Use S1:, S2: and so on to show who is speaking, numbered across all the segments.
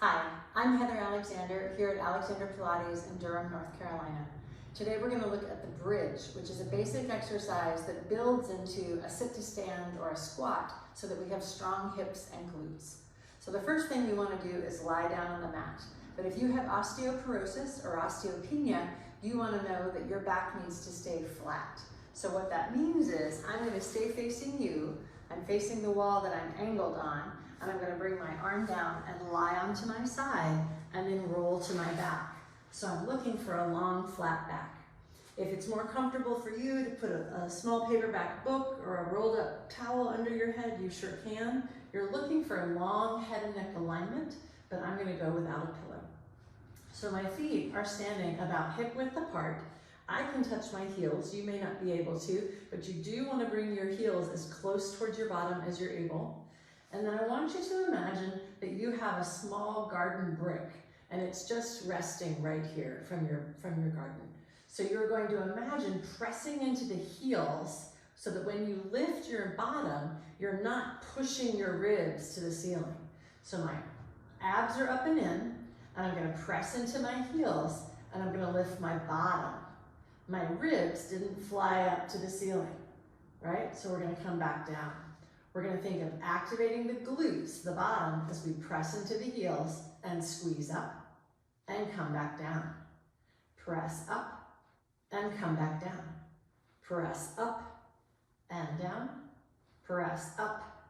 S1: Hi, I'm Heather Alexander here at Alexander Pilates in Durham, North Carolina. Today we're going to look at the bridge, which is a basic exercise that builds into a sit to stand or a squat so that we have strong hips and glutes. So the first thing we want to do is lie down on the mat. But if you have osteoporosis or osteopenia, you want to know that your back needs to stay flat. So what that means is I'm going to stay facing you. I'm facing the wall that I'm angled on, and I'm going to bring my arm down and lie onto my side and then roll to my back. So I'm looking for a long, flat back. If it's more comfortable for you to put a small paperback book or a rolled up towel under your head, you sure can. You're looking for a long head and neck alignment, but I'm going to go without a pillow. So my feet are standing about hip width apart. I can touch my heels. You may not be able to, but you do want to bring your heels as close towards your bottom as you're able. And then I want you to imagine that you have a small garden brick and it's just resting right here from your garden. So you're going to imagine pressing into the heels so that when you lift your bottom, you're not pushing your ribs to the ceiling. So my abs are up and in, and I'm going to press into my heels and I'm going to lift my bottom. My ribs didn't fly up to the ceiling, right? So we're going to come back down. We're going to think of activating the glutes, the bottom, as we press into the heels and squeeze up and come back down. Press up and come back down. Press up and down. Press up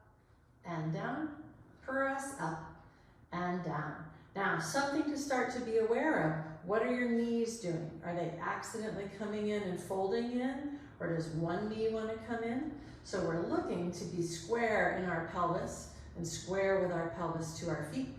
S1: and down. Press up and down. Now, something to start to be aware of. What are your knees doing? Are they accidentally coming in and folding in? Or does one knee want to come in? So we're looking to be square in our pelvis and square with our pelvis to our feet.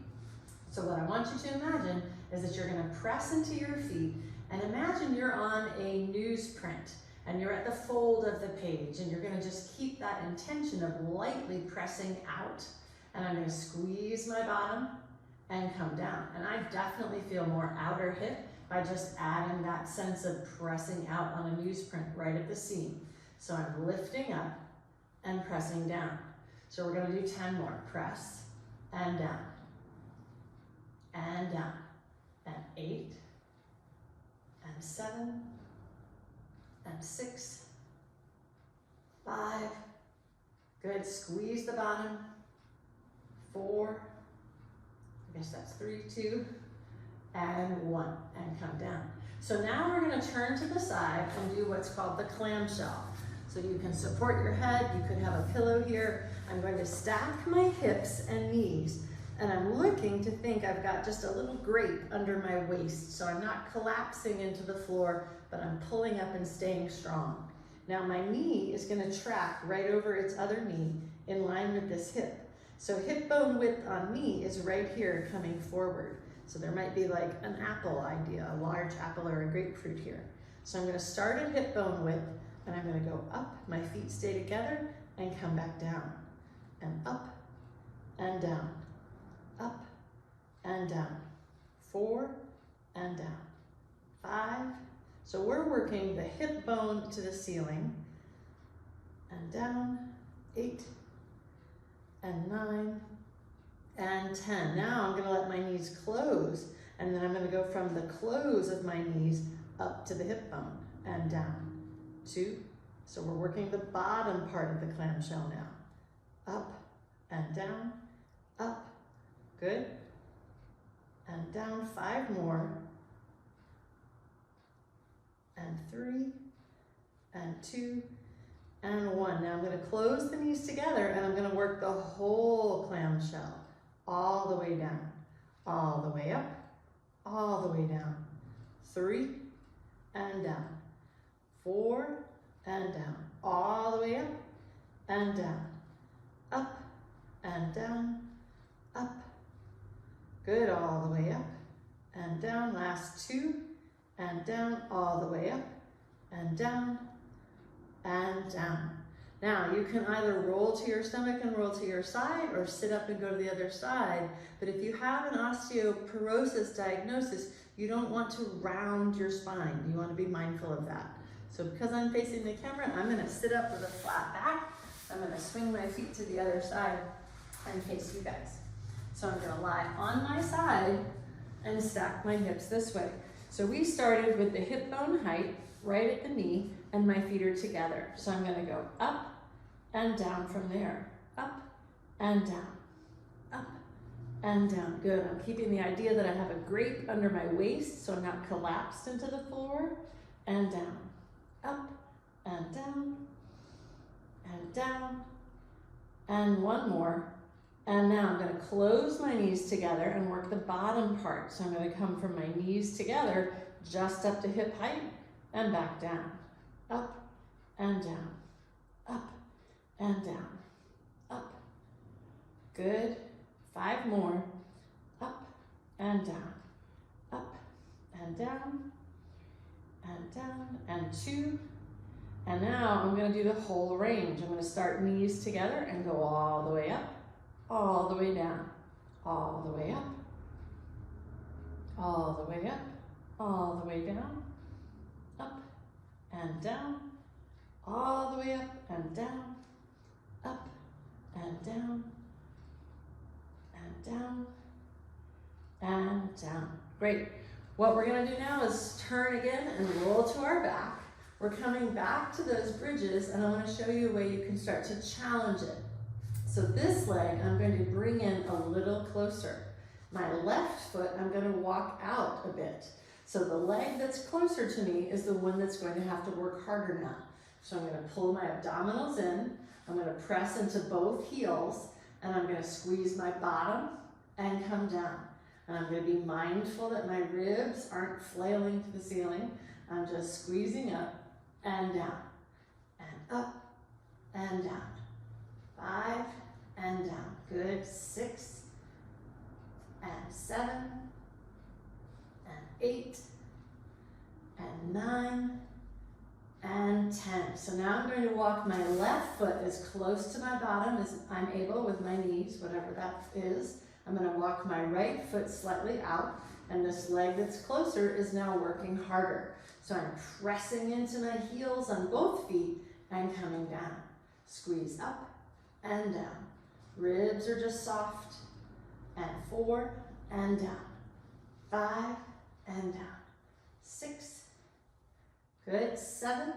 S1: So what I want you to imagine is that you're going to press into your feet and imagine you're on a newsprint and you're at the fold of the page and you're going to just keep that intention of lightly pressing out. And I'm going to squeeze my bottom and come down. And I definitely feel more outer hip by just adding that sense of pressing out on a newsprint right at the seam. So I'm lifting up and pressing down. So we're going to do 10 more. Press and down and down. And 8 and 7 and 6, 5. Good. Squeeze the bottom. 4. I guess that's 3, 2, and 1, and come down. So now we're going to turn to the side and do what's called the clamshell. So you can support your head, you could have a pillow here. I'm going to stack my hips and knees, and I'm looking to think I've got just a little grate under my waist, so I'm not collapsing into the floor, but I'm pulling up and staying strong. Now my knee is going to track right over its other knee in line with this hip. So hip bone width on me is right here coming forward. So there might be like an apple idea, a large apple or a grapefruit here. So I'm going to start at hip bone width and I'm going to go up, my feet stay together and come back down. And up and down, up and down. 4 and down. 5. So we're working the hip bone to the ceiling and down. 8 and 9 and 10. Now I'm going to let my knees close, and then I'm going to go from the close of my knees up to the hip bone and down. 2. So we're working the bottom part of the clamshell now. Up and down, up. Good. And down. 5 more. And 3 and 2 and 1. Now I'm going to close the knees together and I'm going to work the whole clamshell all the way down, all the way up, all the way down. 3 and down. 4 and down, all the way up and down, up and down, up. Good, all the way up and down. Last 2 and down, all the way up and down and down. Now you can either roll to your stomach and roll to your side or sit up and go to the other side. But if you have an osteoporosis diagnosis, you don't want to round your spine. You want to be mindful of that. So because I'm facing the camera, I'm going to sit up with a flat back. I'm going to swing my feet to the other side and face you guys. So I'm gonna lie on my side and stack my hips this way. So we started with the hip bone height right at the knee and my feet are together. So I'm gonna go up and down from there. Up and down, up and down. Good, I'm keeping the idea that I have a grape under my waist so I'm not collapsed into the floor. And down, up and down, and down, and one more. And now I'm going to close my knees together and work the bottom part. So I'm going to come from my knees together just up to hip height and back down. Up and down, up and down, up. Good. 5 more. Up and down, up and down, and down, and 2. And now I'm going to do the whole range. I'm going to start knees together and go all the way up, all the way down, all the way up, all the way up, all the way down, up and down, all the way up and down, up and down, and down, and down. Great. What we're going to do now is turn again and roll to our back. We're coming back to those bridges, and I want to show you a way you can start to challenge it. So this leg, I'm going to bring in a little closer. My left foot, I'm going to walk out a bit. So the leg that's closer to me is the one that's going to have to work harder now. So I'm going to pull my abdominals in, I'm going to press into both heels, and I'm going to squeeze my bottom and come down. And I'm going to be mindful that my ribs aren't flailing to the ceiling. I'm just squeezing up and down, and up and down. 5 and down. Good. 6 and 7 and 8 and 9 and 10. So now I'm going to walk my left foot as close to my bottom as I'm able with my knees, whatever that is. I'm going to walk my right foot slightly out, and this leg that's closer is now working harder. So I'm pressing into my heels on both feet and coming down. Squeeze up and down. Ribs are just soft. And 4 and down. 5 and down. 6. Good. 7.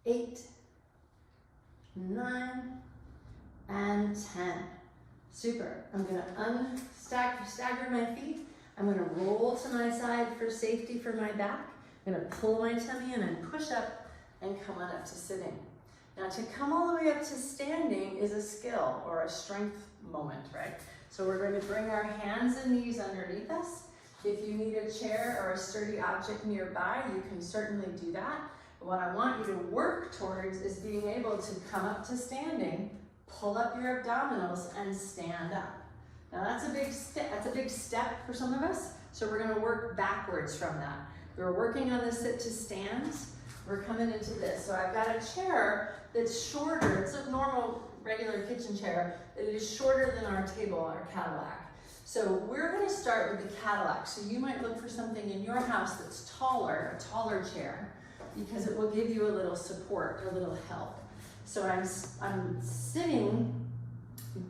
S1: 8. 9. And 10. Super. I'm going to stagger my feet. I'm going to roll to my side for safety for my back. I'm going to pull my tummy in and push up and come on up to sitting. Now to come all the way up to standing is a skill or a strength moment, right? So we're going to bring our hands and knees underneath us. If you need a chair or a sturdy object nearby, you can certainly do that. But what I want you to work towards is being able to come up to standing, pull up your abdominals, and stand up. Now that's a big step for some of us, so we're going to work backwards from that. We're working on the sit to stands. We're coming into this. So I've got a chair that's shorter. It's a normal, regular kitchen chair. It is shorter than our table, our Cadillac. So we're going to start with the Cadillac. So you might look for something in your house that's taller, a taller chair, because it will give you a little support, a little help. So I'm sitting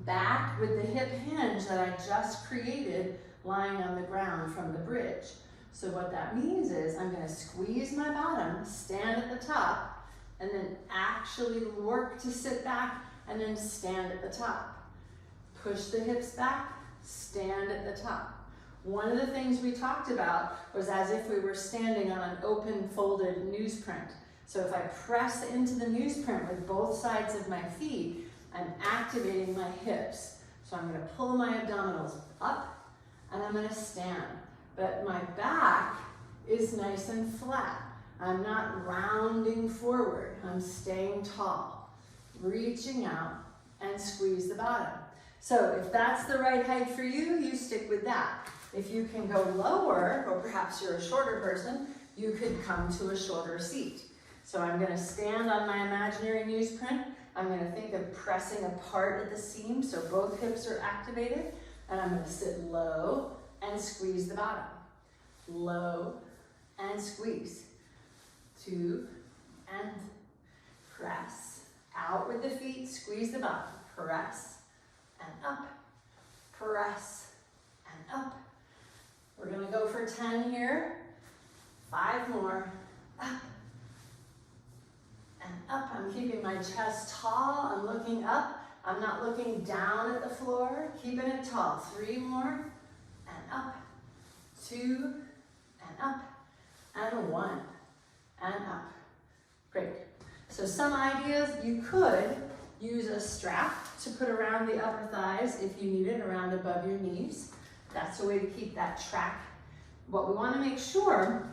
S1: back with the hip hinge that I just created lying on the ground from the bridge. So what that means is I'm going to squeeze my bottom, stand at the top, and then actually work to sit back and then stand at the top. Push the hips back, stand at the top. One of the things we talked about was as if we were standing on an open folded newsprint. So if I press into the newsprint with both sides of my feet, I'm activating my hips. So I'm going to pull my abdominals up and I'm going to stand. But my back is nice and flat. I'm not rounding forward. I'm staying tall, reaching out and squeeze the bottom. So if that's the right height for you, you stick with that. If you can go lower, or perhaps you're a shorter person, you could come to a shorter seat. So I'm going to stand on my imaginary newsprint. I'm going to think of pressing apart at the seam so both hips are activated. And I'm going to sit low and squeeze the bottom. Low and squeeze. 2 and press. Out with the feet, squeeze the bottom. Press and up press, and up. We're gonna go for 10 here. 5 more, up, and up. I'm keeping my chest tall, I'm looking up. I'm not looking down at the floor, keeping it tall. 3 more, and up. 2, and up, and 1, and up. Great. So some ideas, you could use a strap to put around the upper thighs if you need it, around above your knees. That's a way to keep that track. What we want to make sure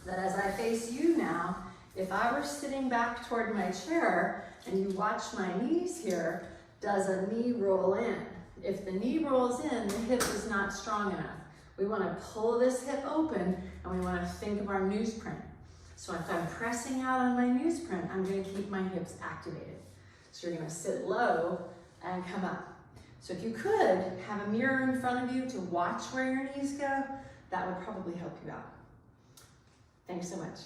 S1: that as I face you now, if I were sitting back toward my chair and you watch my knees here, does a knee roll in? If the knee rolls in, the hip is not strong enough. We want to pull this hip open and we want to think of our newsprint. So if I'm pressing out on my newsprint, I'm going to keep my hips activated. So you're going to sit low and come up. So if you could have a mirror in front of you to watch where your knees go, that would probably help you out. Thanks so much.